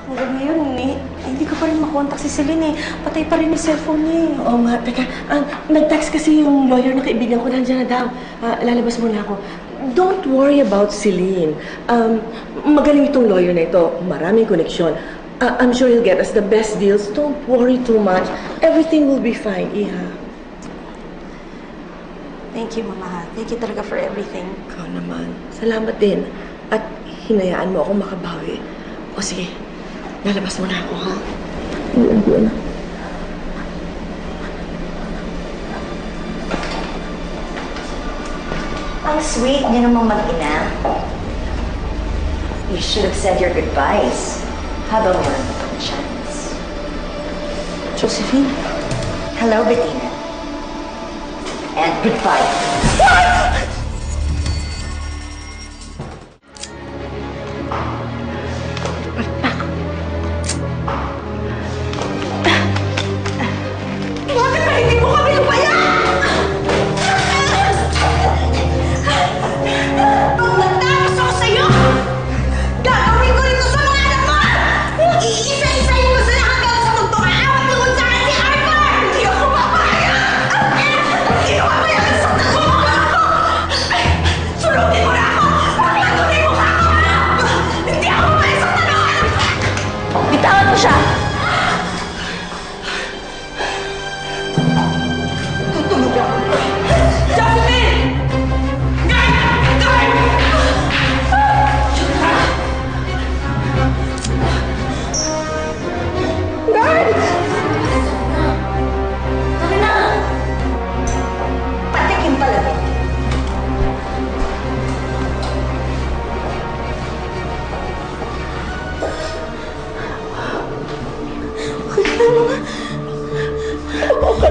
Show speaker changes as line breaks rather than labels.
Hanggang ngayon, hindi ko pa rin makontak si Celine eh. Patay pa rin yung cellphone niya eh.
Oo nga, teka. Nag-text kasi yung lawyer na kaibigan ko. Nandiyan na daw. Lalabas muna ako. Don't worry about Celine. Magaling itong lawyer na ito. Maraming koneksyon. I'm sure he'll get us the best deals. Don't worry too much. Everything will be fine, Iha.
Thank you, Mama. Thank you talaga for everything.
Ikaw naman. Salamat din. At hinayaan mo ako makabawi. O sige, lalabas muna ako, ha? Uwan na.
Ang sweet niyo naman mag-ina. You should have said your goodbyes. Habang meron pa pang chance.
Josephine?
Hello, Bettina. And goodbye.
Bakit ba hindi mo kami lupayan? Nung nagtapos ako sa'yo, gagawin ko rin sa mga anak mo! Iisa-isahin mo sila hanggang sa magpakaawat tungkol sa akin si Arthur! Hindi ako papayag! Hindi ako papayag sa tagumpay ako! Sulutin mo na ako! Paklagunin mo ka ako! Hindi ako papayag sa tanungan! Bitawan mo siya! Tutulog ako! Josephine! Guard! Guard! Guard!
Tara na! Patikim pala.
Okay